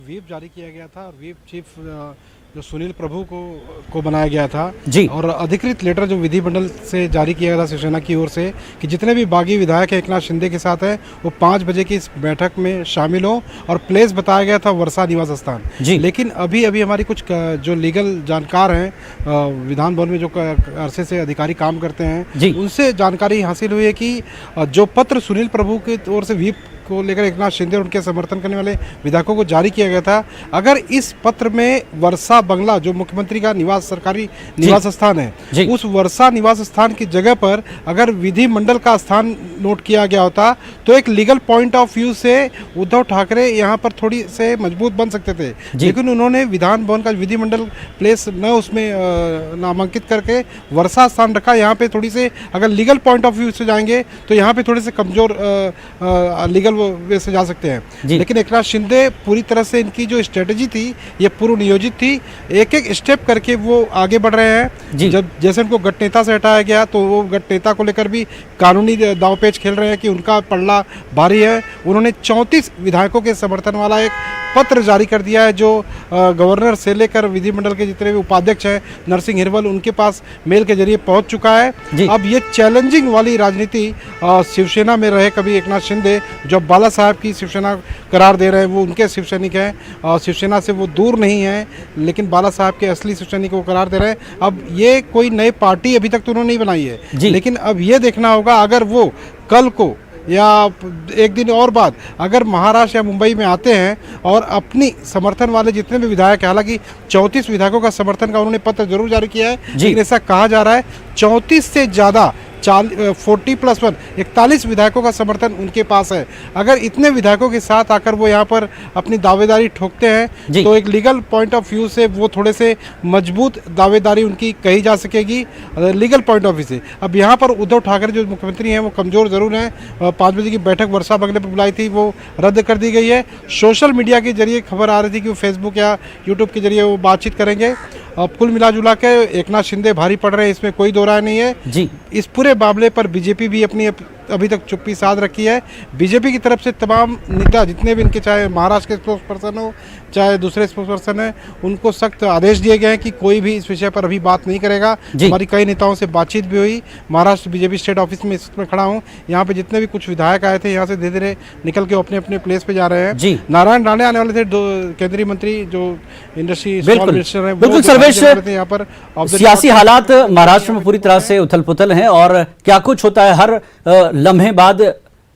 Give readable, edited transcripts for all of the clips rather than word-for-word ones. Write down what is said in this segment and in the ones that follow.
Whip जारी किया गया था और व्हीप चीफ जो सुनील प्रभु को बनाया गया था जी। और अधिकृत लेटर जो विधिमंडल से जारी किया गया था शिवसेना की ओर से कि जितने भी बागी विधायक एकनाथ शिंदे के साथ हैं वो 5 बजे की इस बैठक में शामिल हो और प्लेस बताया गया था वर्षा निवास स्थान। लेकिन अभी हमारी कुछ जो लीगल जानकार हैं विधान भवन में जो अरसे से अधिकारी काम करते हैं उनसे जानकारी हासिल हुई है कि जो पत्र सुनील प्रभु की ओर से व्हीप को लेकर एकनाथ शिंदे और उनके समर्थन करने वाले विधायकों को जारी किया गया था, अगर इस पत्र में वर्षा बंगला जो मुख्यमंत्री का निवास सरकारी निवास स्थान है उस वर्षा निवास स्थान की जगह पर अगर विधिमंडल का स्थान नोट किया गया होता तो एक लीगल पॉइंट ऑफ व्यू से उद्धव ठाकरे यहाँ पर थोड़ी से मजबूत बन सकते थे। लेकिन उन्होंने विधान भवन का विधिमंडल प्लेस न उसमें नामांकित करके वर्षा स्थान रखा। यहाँ पे थोड़ी से अगर लीगल पॉइंट ऑफ व्यू से जाएंगे तो यहाँ पे थोड़े से कमजोर लीगल वे से जा सकते हैं। लेकिन एकनाथ शिंदे पूरी तरह से इनकी जो स्ट्रेटेजी थी ये पूर्व नियोजित थी, एक एक स्टेप करके वो आगे बढ़ रहे हैं। जब जैसे उनको गट नेता से हटाया गया तो वो गट नेता को लेकर भी कानूनी दांवपेच खेल रहे हैं कि उनका पलड़ा भारी है। उन्होंने 34 विधायकों के समर्थन वाला एक पत्र जारी कर दिया है जो गवर्नर से लेकर विधिमंडल के जितने भी उपाध्यक्ष हैं नरसिंह हिरवल उनके पास मेल के जरिए पहुंच चुका है। अब ये चैलेंजिंग वाली राजनीति शिवसेना में रहे कभी एकनाथ शिंदे जो बाला साहब की शिवसेना करार दे रहे हैं वो उनके शिव सैनिक हैं और शिवसेना से वो दूर नहीं है, लेकिन बाला साहब के असली शिव सैनिक को करार दे रहे हैं। अब ये कोई नई पार्टी अभी तक तो उन्होंने नहीं बनाई है, लेकिन अब ये देखना होगा अगर वो कल को या एक दिन और बाद अगर महाराष्ट्र या मुंबई में आते हैं और अपनी समर्थन वाले जितने भी विधायक हैं, हालांकि 34 विधायकों का समर्थन का उन्होंने पत्र जरूर जारी किया है, लेकिन ऐसा कहा जा रहा है 34 से ज़्यादा 40+1 41 विधायकों का समर्थन उनके पास है। अगर इतने विधायकों के साथ आकर वो यहाँ पर अपनी दावेदारी ठोकते हैं तो एक लीगल पॉइंट ऑफ व्यू से वो थोड़े से मजबूत दावेदारी उनकी कही जा सकेगी लीगल पॉइंट ऑफ व्यू से। अब यहाँ पर उद्धव ठाकरे जो मुख्यमंत्री हैं वो कमज़ोर ज़रूर हैं। 5 बजे की बैठक वर्षा बंगले पर बुलाई थी वो रद्द कर दी गई है। सोशल मीडिया के जरिए खबर आ रही थी कि वो फेसबुक या यूट्यूब के जरिए वो बातचीत करेंगे। अब कुल मिला जुला के एकनाथ शिंदे भारी पड़ रहे हैं, इसमें कोई दो राय नहीं है। इस पूरे मामले पर बीजेपी भी अपनी अभी तक चुप्पी साध रखी है। बीजेपी की तरफ से तमाम नेता जितने भी इनके चाहे महाराष्ट्र के स्पोक्स पर्सन हो चाहे दूसरे स्पोक्स पर्सन है उनको सख्त आदेश दिए गए हैं कि कोई भी इस विषय पर अभी बात नहीं करेगा। हमारी कई नेताओं से बातचीत भी हुई। महाराष्ट्र बीजेपी स्टेट ऑफिस में इसमें खड़ा हूँ, यहाँ पे जितने भी कुछ विधायक आए थे यहाँ से धीरे धीरे निकल के अपने अपने प्लेस पे जा रहे हैं। नारायण राणे आने वाले थे, केंद्रीय मंत्री जो इंडस्ट्री मिनिस्टर है। बिल्कुल सर्वेश, यहाँ पर सियासी हालात महाराष्ट्र में पूरी तरह से उथल पुथल हैं और क्या कुछ होता है हर लम्हे बाद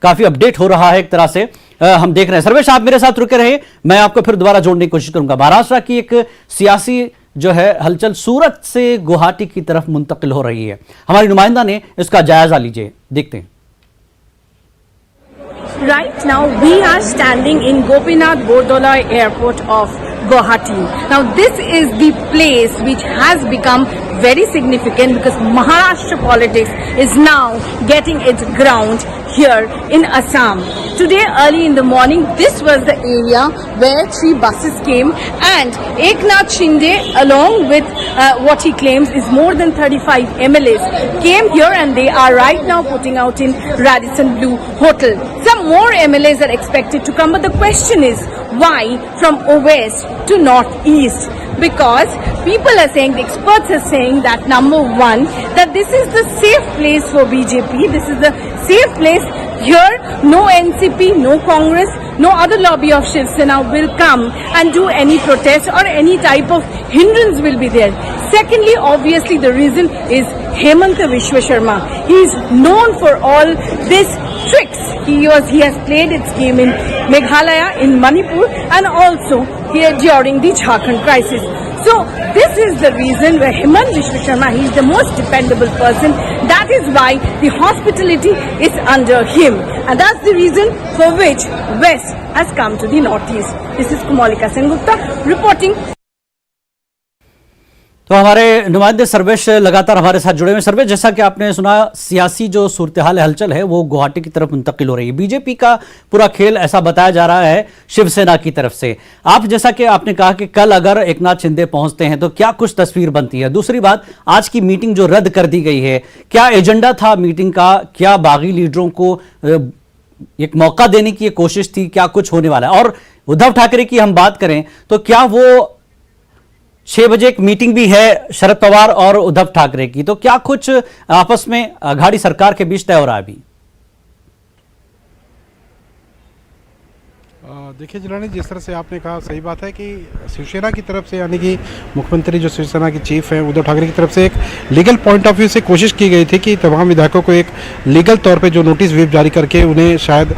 काफी अपडेट हो रहा है एक तरह से हम देख रहे हैं। सर्वेश आप मेरे साथ रुके रहे, मैं आपको फिर दोबारा जोड़ने की कोशिश करूंगा। महाराष्ट्र की एक सियासी जो है हलचल सूरत से गुवाहाटी की तरफ मुंतकिल हो रही है, हमारी नुमाइंदा ने इसका जायजा लीजिए, देखते हैं। Right now we are standing in Gopinath Bordoloi Airport of Guwahati. Now this is the place which has become very significant because Maharashtra politics is now getting its ground here in Assam. Today early in the morning this was the area where 3 buses came and Eknath Shinde along with what he claims is more than 35 MLAs came here and they are right now putting out in Radisson Blu Hotel. Some more MLAs are expected to come, but the question is why from west to northeast? Because people are saying, the experts are saying that number one, that this is the safe place for BJP. This is the safe place. Here, no NCP, no Congress, no other lobby of Shiv Sena will come and do any protest or any type of hindrance will be there. Secondly, obviously the reason is Hemanta Vishwa Sharma. He is known for all these tricks. He has played its game in Meghalaya, in Manipur and also here during the Jharkhand crisis. So this is the reason where Hemanta Vishwa Sharma, he is the most dependable person. That is why the hospitality is under him. And that's the reason for which West has come to the Northeast. This is Kumalika Sengupta reporting. तो हमारे नुमाइंदे सर्वेश लगातार हमारे साथ जुड़े हुए। सर्वेश, जैसा कि आपने सुना सियासी जो सूरत हाल हलचल है वो गुवाहाटी की तरफ मुंतकिल हो रही है। बीजेपी का पूरा खेल ऐसा बताया जा रहा है शिवसेना की तरफ से। आप जैसा कि आपने कहा कि कल अगर एकनाथ शिंदे पहुंचते हैं तो क्या कुछ तस्वीर बनती है। दूसरी बात, आज की मीटिंग जो रद्द कर दी गई है, क्या एजेंडा था मीटिंग का, क्या बागी लीडरों को एक मौका देने की ये कोशिश थी, क्या कुछ होने वाला है? और उद्धव ठाकरे की हम बात करें तो क्या वो 6 बजे एक मीटिंग भी है शरद पवार और उद्धव ठाकरे की, तो क्या कुछ आपस में अघाड़ी सरकार के बीच तय हो रहा है अभी? देखिए जिलानी, जिस तरह से आपने कहा सही बात है कि शिवसेना की तरफ से, यानी कि मुख्यमंत्री जो शिवसेना के चीफ हैं उद्धव ठाकरे की तरफ से एक लीगल पॉइंट ऑफ व्यू से कोशिश की गई थी कि तमाम विधायकों को एक लीगल तौर पे जो नोटिस व्हिप जारी करके उन्हें शायद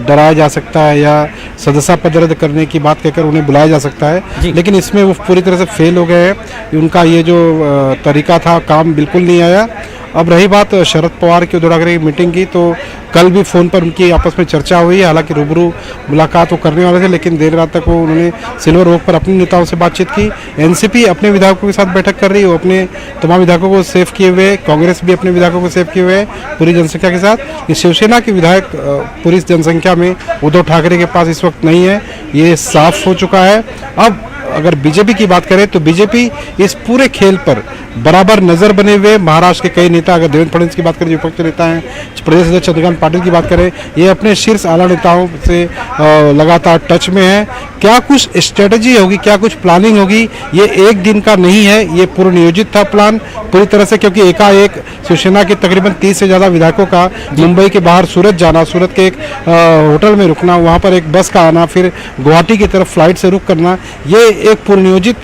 डराया जा सकता है या सदस्यता पद रद्द करने की बात कहकर उन्हें बुलाया जा सकता है, लेकिन इसमें वो पूरी तरह से फेल हो गए हैं। उनका ये जो तरीका था, काम बिल्कुल नहीं आया। अब रही बात शरद पवार की, उद्धव ठाकरे की मीटिंग की, तो कल भी फ़ोन पर उनकी आपस में चर्चा हुई। हालांकि रूबरू मुलाकात वो करने वाले थे, लेकिन देर रात तक वो उन्होंने सिल्वर ओक पर अपने नेताओं से बातचीत की। एनसीपी अपने विधायकों के साथ बैठक कर रही है, वो अपने तमाम विधायकों को सेव किए हुए, कांग्रेस भी अपने विधायकों को सेव किए हुए पूरी जनसंख्या के साथ। शिवसेना के विधायक पूरी जनसंख्या में उद्धव ठाकरे के पास इस वक्त नहीं है, ये साफ हो चुका है। अब अगर बीजेपी की बात करें तो बीजेपी इस पूरे खेल पर बराबर नजर बने हुए महाराष्ट्र के कई नेता, अगर देवेंद्र फडणवीस की बात करें, विपक्ष नेता हैं, प्रदेश अध्यक्ष चंद्रकांत पाटिल की बात करें, ये अपने शीर्ष आला नेताओं से लगातार टच में है। क्या कुछ स्ट्रेटजी होगी, क्या कुछ प्लानिंग होगी, ये एक दिन का नहीं है, ये पूर्व नियोजित था प्लान पूरी तरह से, क्योंकि एकाएक शिवसेना के तकरीबन 30 से ज़्यादा विधायकों का मुंबई के बाहर सूरत जाना, सूरत के एक होटल में रुकना, वहाँ पर एक बस का आना, फिर गुवाहाटी की तरफ फ्लाइट से रुक करना, ये एक पूर्व नियोजित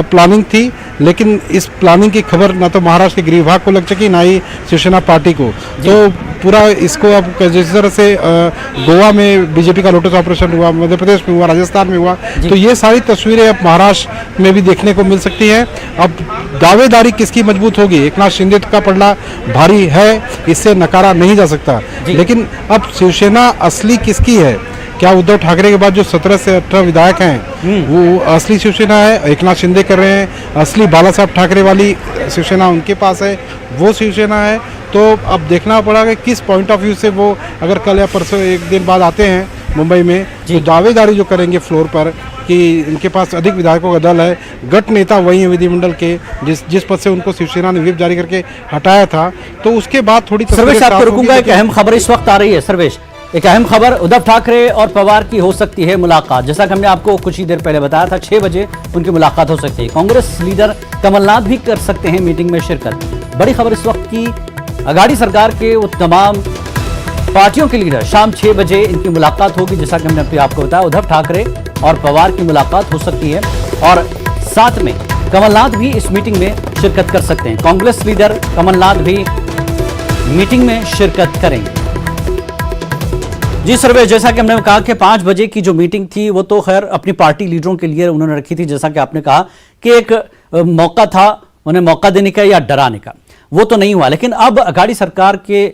प्लानिंग थी। लेकिन इस प्लानिंग की खबर ना तो महाराष्ट्र के गृह विभाग को लग सकी, ना ही शिवसेना पार्टी को। तो पूरा इसको अब जिस तरह से गोवा में बीजेपी का लोटस ऑपरेशन हुआ, मध्य प्रदेश में हुआ, राजस्थान में हुआ, तो ये सारी तस्वीरें अब महाराष्ट्र में भी देखने को मिल सकती हैं। अब दावेदारी किसकी मजबूत होगी? एकनाथ शिंदे का पलड़ा भारी है, इससे नकारा नहीं जा सकता, लेकिन अब शिवसेना असली किसकी है? क्या उद्धव ठाकरे के बाद जो 17 से 18 विधायक हैं वो असली शिवसेना है? एकनाथ शिंदे कर रहे हैं, असली बाला साहब ठाकरे वाली शिवसेना उनके पास है, वो शिवसेना है। तो अब देखना पड़ेगा कि किस पॉइंट ऑफ व्यू से वो अगर कल या परसों एक दिन बाद आते हैं मुंबई में, तो दावेदारी जो करेंगे फ्लोर पर कि इनके पास अधिक विधायकों का दल है, गठ नेता वही है विधिमंडल के, जिस पद से उनको शिवसेना ने व्हिप जारी करके हटाया था, तो उसके बाद थोड़ी सर्वेश आपको रुकूंगा, एक अहम खबर इस वक्त आ रही है। सर्वेश, एक अहम खबर, उद्धव ठाकरे और पवार की हो सकती है मुलाकात। जैसा कि हमने आपको कुछ ही देर पहले बताया था, 6 बजे उनकी मुलाकात हो सकती है। कांग्रेस लीडर कमलनाथ भी कर सकते हैं मीटिंग में शिरकत। बड़ी खबर इस वक्त की, अघाड़ी सरकार के वो तमाम पार्टियों के लीडर शाम 6 बजे इनकी मुलाकात होगी। जैसा कि हमने आपको बताया, उद्धव ठाकरे और पवार की मुलाकात हो सकती है और साथ में कमलनाथ भी इस मीटिंग में शिरकत कर सकते हैं। कांग्रेस लीडर कमलनाथ भी मीटिंग में शिरकत करेंगे। जी सर्वेश, जैसा कि हमने कहा कि 5 बजे की जो मीटिंग थी वो तो खैर अपनी पार्टी लीडरों के लिए उन्होंने रखी थी। जैसा कि आपने कहा कि एक मौका था उन्हें मौका देने का या डराने का, वो तो नहीं हुआ। लेकिन अब अघाड़ी सरकार के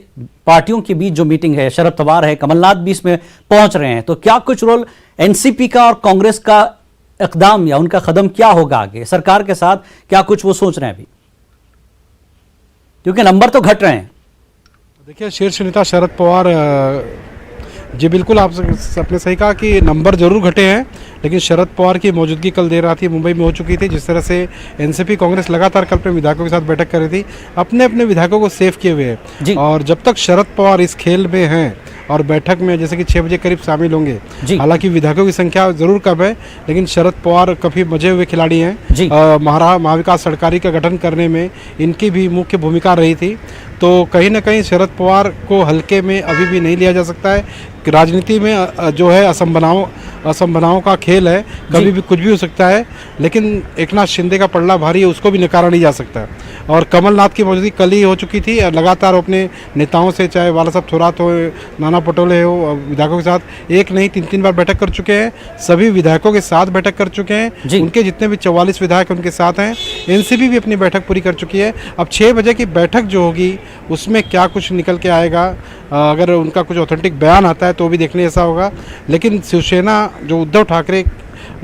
पार्टियों के बीच जो मीटिंग है, शरद पवार है, कमलनाथ भी इसमें पहुंच रहे हैं, तो क्या कुछ रोल एनसीपी का और कांग्रेस का इकदाम या उनका कदम क्या होगा आगे सरकार के साथ, क्या कुछ वो सोच रहे हैं अभी, क्योंकि नंबर तो घट रहे हैं? देखिए, शीर्ष नेता शरद पवार जी बिल्कुल आपने सही कहा कि नंबर जरूर घटे हैं, लेकिन शरद पवार की मौजूदगी कल देर रात ही मुंबई में हो चुकी थी। जिस तरह से एनसीपी कांग्रेस लगातार कल अपने विधायकों के साथ बैठक कर रही थी, अपने अपने विधायकों को सेव किए हुए हैं, और जब तक शरद पवार इस खेल में हैं और बैठक में जैसे कि 6 बजे करीब शामिल होंगे, हालांकि विधायकों की संख्या जरूर कम है, लेकिन शरद पवार काफी मजे हुए खिलाड़ी हैं। महाविकास सरकारी का गठन करने में इनकी भी मुख्य भूमिका रही थी, तो कहीं ना कहीं शरद पवार को हल्के में अभी भी नहीं लिया जा सकता है। राजनीति में जो है असंभावनाओं का खेल है, कभी भी कुछ भी हो सकता है, लेकिन एकनाथ शिंदे का पलड़ा भारी है, उसको भी नकारा नहीं जा सकता। और कमलनाथ की मौजूदगी कल ही हो चुकी थी, लगातार अपने नेताओं से, चाहे बाला साहब थोराट हो, नाना पटोले हो, विधायकों के साथ एक नहीं 3 बार बैठक कर चुके हैं, सभी विधायकों के साथ बैठक कर चुके हैं। उनके जितने भी 44 विधायक उनके साथ हैं। एनसीपी भी अपनी बैठक पूरी कर चुकी है। अब 6 बजे की बैठक जो होगी उसमें क्या कुछ निकल के आएगा, अगर उनका कुछ ऑथेंटिक बयान आता है तो भी देखने ऐसा होगा। लेकिन शिवसेना जो उद्धव ठाकरे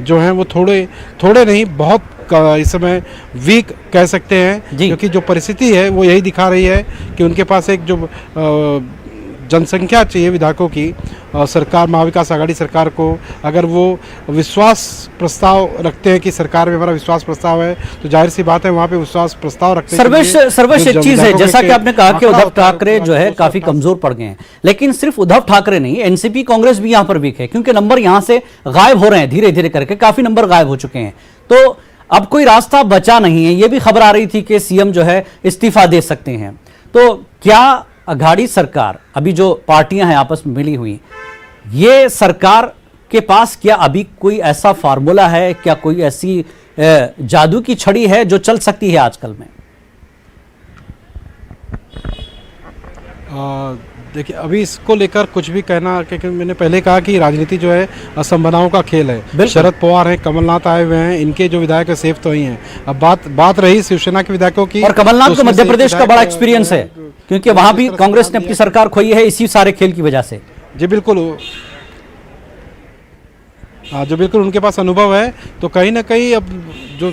जो हैं वो थोड़े नहीं, बहुत इस समय वीक कह सकते हैं, क्योंकि जो परिस्थिति है वो यही दिखा रही है कि उनके पास एक जो जनसंख्या चाहिए विधायकों की सरकार, महाविकास आघाड़ी सरकार को, अगर वो विश्वास प्रस्ताव रखते हैं कि सरकार में हमारा विश्वास प्रस्ताव है, तो जाहिर सी बात है वहाँ पे विश्वास प्रस्ताव रखते हैं। सर्वेश एक चीज है, जैसा कि आपने कहा कि उद्धव ठाकरे जो है काफी कमजोर पड़ गए हैं, लेकिन सिर्फ उद्धव ठाकरे नहीं, एनसीपी कांग्रेस भी यहाँ पर वीक है, क्योंकि नंबर यहाँ से गायब हो रहे हैं धीरे धीरे करके, काफी नंबर गायब हो चुके हैं। तो अब कोई रास्ता बचा नहीं है। ये भी खबर आ रही थी कि सीएम जो है इस्तीफा दे सकते हैं। तो क्या अघाड़ी सरकार, अभी जो पार्टियां हैं आपस में मिली हुई, ये सरकार के पास क्या अभी कोई ऐसा फार्मूला है, क्या कोई ऐसी जादू की छड़ी है जो चल सकती है आजकल में? देखिए, अभी इसको लेकर कुछ भी कहना, क्योंकि मैंने पहले कहा कि राजनीति जो है असंभावनाओं का खेल है। शरद पवार हैं, कमलनाथ आए हुए हैं, इनके जो विधायक सेफ तो ही हैं। अब बात रही शिवसेना के विधायकों की, और कमलनाथ को मध्य प्रदेश का बड़ा एक्सपीरियंस है, क्योंकि वहां भी कांग्रेस ने अपनी सरकार खोई है इसी सारे खेल की वजह से। जी बिल्कुल, जो बिल्कुल उनके पास अनुभव है। तो कहीं ना कहीं अब जो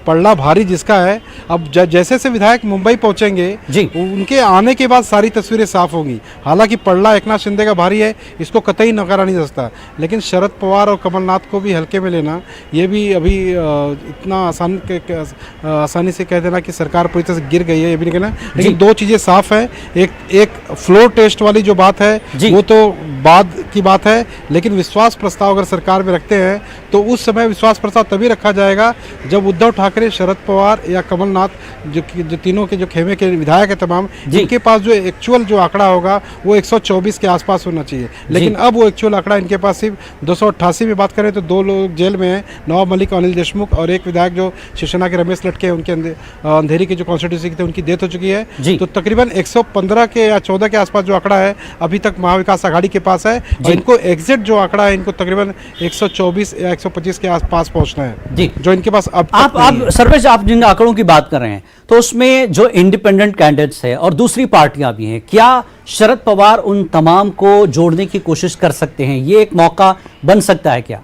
पड़ला भारी जिसका है, अब जैसे से विधायक मुंबई पहुंचेंगे जी, उनके आने के बाद सारी तस्वीरें साफ होंगी। हालांकि पड़ला एकनाथ शिंदे का भारी है, इसको कतई नकारा नहीं जा सकता, लेकिन शरद पवार और कमलनाथ को भी हल्के में लेना, ये भी अभी इतना आसानी से कह देना कि सरकार पूरी तरह से गिर गई है, ये भी नहीं कहना। लेकिन दो चीज़ें साफ है, एक फ्लोर टेस्ट वाली जो बात है वो तो बाद की बात है, लेकिन विश्वास प्रस्ताव अगर सरकार में रखते हैं तो उस समय विश्वास प्रस्ताव तभी रखा जाएगा जब उद्धव ठाकरे, शरद पवार या कमलनाथ, जो तीनों के जो खेमे के विधायक है तमाम, इनके पास जो एक्चुअल जो आंकड़ा होगा वो 124 के आसपास होना चाहिए। लेकिन अब वो एक्चुअल आंकड़ा इनके पास सिर्फ 288 में बात करें तो 2 लोग जेल में हैं, नवाब मलिक, अनिल देशमुख, और एक विधायक जो शिवसेना के रमेश लटके, उनके अंधेरी की जो कॉन्स्टिट्यूंसी की थी उनकी डेथ हो चुकी है। तो तकरीबन 115 के या 14 के आसपास जो आंकड़ा है अभी तक महाविकास आघाड़ी के पास है, और इनको एग्जिट जो आंकड़ा है इनको तकरीबन 124 या 125 के आसपास पहुंचना है जी, जो इनके पास अब आप सर्वेश, आप जिन आंकड़ों की बात कर रहे हैं, तो उसमें जो इंडिपेंडेंट कैंडिडेट्स है और दूसरी पार्टियां भी हैं, क्या शरद पवार उन तमाम को जोड़ने की कोशिश कर सकते हैं? ये एक मौका बन सकता है क्या?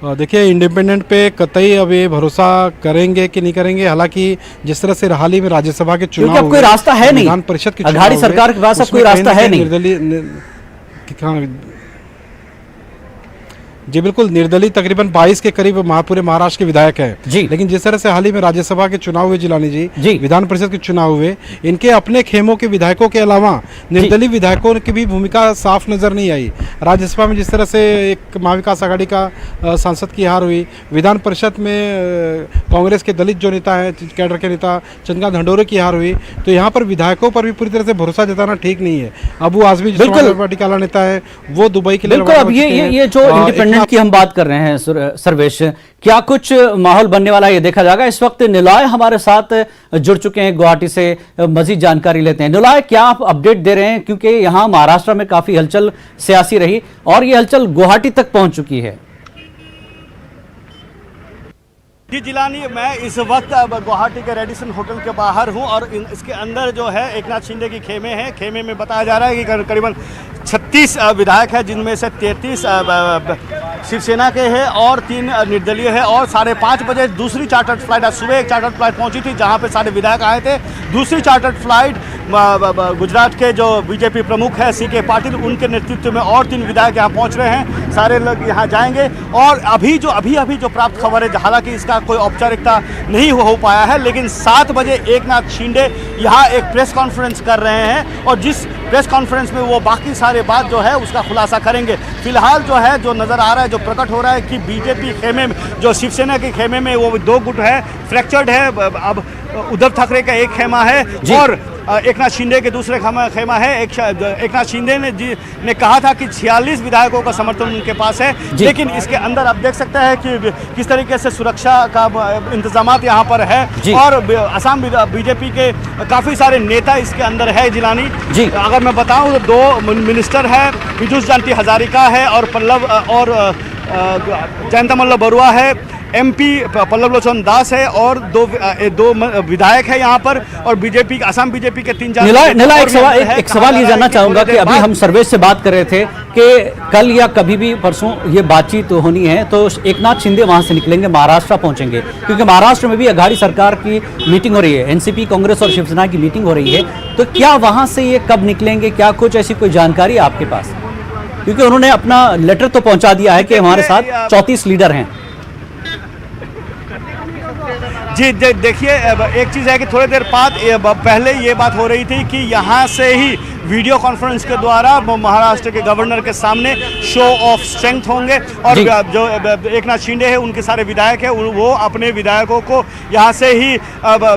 देखिए, इंडिपेंडेंट पे कतई अब ये भरोसा करेंगे कि नहीं करेंगे। हालांकि जिस तरह से हाल ही में राज्यसभा के चुनाव, क्योंकि अब कोई रास्ता है नहीं, विधान परिषद की अघाड़ी सरकार के पास अब कोई रास्ता है नहीं। जी बिल्कुल, निर्दलीय तकरीबन 22 के करीब पूरे महाराष्ट्र के विधायक हैं जी। लेकिन जिस तरह से हाल ही में राज्यसभा के चुनाव हुए जिलानी जी, विधान परिषद के चुनाव हुए, इनके अपने खेमों के विधायकों के अलावा निर्दलीय विधायकों की भी भूमिका साफ नजर नहीं आई। राज्यसभा में जिस तरह से एक महाविकास आघाड़ी का सांसद की हार हुई, विधान परिषद में कांग्रेस के दलित जो नेता है, कैडर के नेता चंद्रकांत धंडोरे की हार हुई, तो यहाँ पर विधायकों पर भी पूरी तरह से भरोसा जताना ठीक नहीं है। अबू आजमी जो पार्टी का नेता है वो दुबई के लिए, अब ये जो इंडिपेंडेंट की हम बात कर रहे हैं सर्वेश, क्या कुछ माहौल बनने वाला ये देखा जाएगा? इस वक्त निलॉय हमारे साथ जुड़ चुके हैं गुवाहाटी से, मजीद जानकारी लेते हैं। निलॉय, क्या आप अपडेट दे रहे हैं, क्योंकि यहां महाराष्ट्र में काफी हलचल सियासी रही और ये हलचल गुवाहाटी तक पहुंच चुकी है। जी जिलानी, मैं इस वक्त गुवाहाटी के रेडिसन होटल के बाहर हूं और इसके अंदर जो है एकनाथ शिंदे की खेमे हैं। खेमे में बताया जा रहा है कि करीबन 36 विधायक हैं, जिनमें से 33 शिवसेना के हैं और 3 निर्दलीय है। और 5:30 बजे दूसरी चार्टर्ड फ्लाइट, आज सुबह एक चार्टर्ड फ्लाइट पहुंची थी जहां पे सारे विधायक आए थे। दूसरी चार्टर्ड फ्लाइट गुजरात के जो बीजेपी प्रमुख है CK पाटिल, उनके नेतृत्व में और 3 विधायक यहाँ पहुँच रहे हैं। सारे लोग यहाँ जाएंगे और अभी जो प्राप्त खबर है, हालांकि इसका कोई औपचारिकता नहीं हो पाया है, लेकिन 7 बजे एकनाथ शिंदे यहाँ एक प्रेस कॉन्फ्रेंस कर रहे हैं और जिस प्रेस कॉन्फ्रेंस में वो बाकी सारे बात जो है उसका खुलासा करेंगे। फिलहाल जो है, जो नज़र आ रहा है, जो प्रकट हो रहा है कि बीजेपी खेमे में, जो शिवसेना के खेमे में वो 2 गुट है, फ्रैक्चर्ड है। अब उद्धव ठाकरे का एक खेमा है और एकनाथ शिंदे के दूसरे खेमा है। एकनाथ शिंदे ने कहा था कि 46 विधायकों का समर्थन उनके पास है, लेकिन इसके अंदर आप देख सकते हैं कि किस तरीके से सुरक्षा का इंतजाम यहाँ पर है और असम बीजेपी के काफ़ी सारे नेता इसके अंदर है। जिलानी, अगर मैं बताऊं तो 2 मिनिस्टर है, पीयूष जयंती हजारिका है और पल्लव और जयंत मल्ल बरुआ है। MP पल्लव लोचन दास है और दो विधायक है यहाँ पर, और बीजेपी असम बीजेपी के 3-4 निलय एक सवाल ये जानना चाहूंगा कि अभी हम सर्वेश से बात कर रहे थे कि कल या कभी भी परसों ये बातचीत होनी है तो एकनाथ शिंदे वहां से निकलेंगे, महाराष्ट्र पहुंचेंगे, क्योंकि महाराष्ट्र में भी अघाड़ी सरकार की मीटिंग हो रही है, एनसीपी कांग्रेस और शिवसेना की मीटिंग हो रही है। तो क्या वहां से ये कब निकलेंगे, क्या कुछ ऐसी कोई जानकारी है आपके पास? क्योंकि उन्होंने अपना लेटर तो पहुंचा दिया है कि हमारे साथ 34 लीडर हैं। जी देखिए, एक चीज़ है कि थोड़ी देर बाद पहले ये बात हो रही थी कि यहाँ से ही वीडियो कॉन्फ्रेंस के द्वारा महाराष्ट्र के गवर्नर के सामने शो ऑफ स्ट्रेंथ होंगे, और जो एकनाथ शिंदे है उनके सारे विधायक है वो अपने विधायकों को यहाँ से ही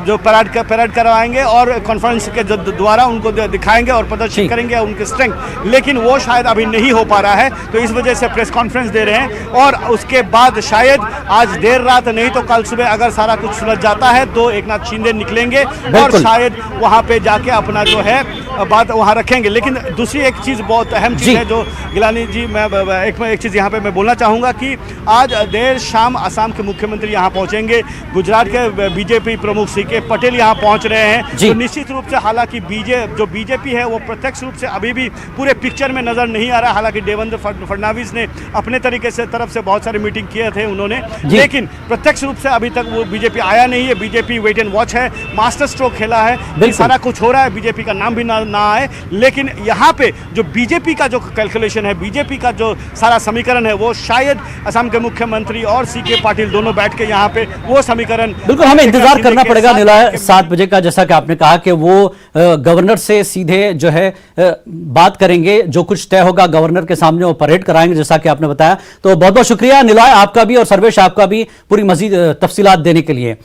जो परेड करवाएंगे और कॉन्फ्रेंस के द्वारा उनको दिखाएंगे और प्रदर्शित करेंगे उनके स्ट्रेंथ। लेकिन वो शायद अभी नहीं हो पा रहा है, तो इस वजह से प्रेस कॉन्फ्रेंस दे रहे हैं, और उसके बाद शायद आज देर रात नहीं तो कल सुबह अगर सारा कुछ सुलझ जाता है तो एकनाथ शिंदे निकलेंगे और शायद वहाँ पे जाके अपना जो है बात वहाँ रखेंगे। लेकिन दूसरी एक चीज़ बहुत अहम चीज़ है जो गिलानी जी, मैं एक चीज़ यहाँ पे मैं बोलना चाहूँगा कि आज देर शाम असम के मुख्यमंत्री यहाँ पहुँचेंगे, गुजरात के बीजेपी प्रमुख CK पटेल यहाँ पहुँच रहे हैं। तो निश्चित रूप से हालांकि जो बीजेपी है वो प्रत्यक्ष रूप से अभी भी पूरे पिक्चर में नजर नहीं आ रहा। हालांकि देवेंद्र फडणवीस ने अपने तरीके से तरफ से बहुत सारे मीटिंग किए थे उन्होंने, लेकिन प्रत्यक्ष रूप से अभी तक वो बीजेपी आया नहीं है। बीजेपी वेट एंड वॉच है, मास्टर स्ट्रोक खेला है, सारा कुछ हो रहा है, बीजेपी का नाम भी ना आए। लेकिन यहाँ पे जो बीजेपी का जो कैलकुलेशन है, बीजेपी का जो सारा समीकरण है, वो शायद असम के मुख्यमंत्री और CK पाटिल दोनों बैठ के यहाँ पे वो समीकरण, बिल्कुल हमें इंतजार करना पड़ेगा निलय 7 बजे का, जैसा कि आपने कहा कि वो गवर्नर से सीधे जो है बात करेंगे, जो कुछ तय होगा गवर्नर के सामने वो परेड कराएंगे, जैसा कि आपने बताया। तो बहुत बहुत शुक्रिया निलय आपका भी और सर्वेश आपका भी पूरी मजीद तफसीलात देने के लिए।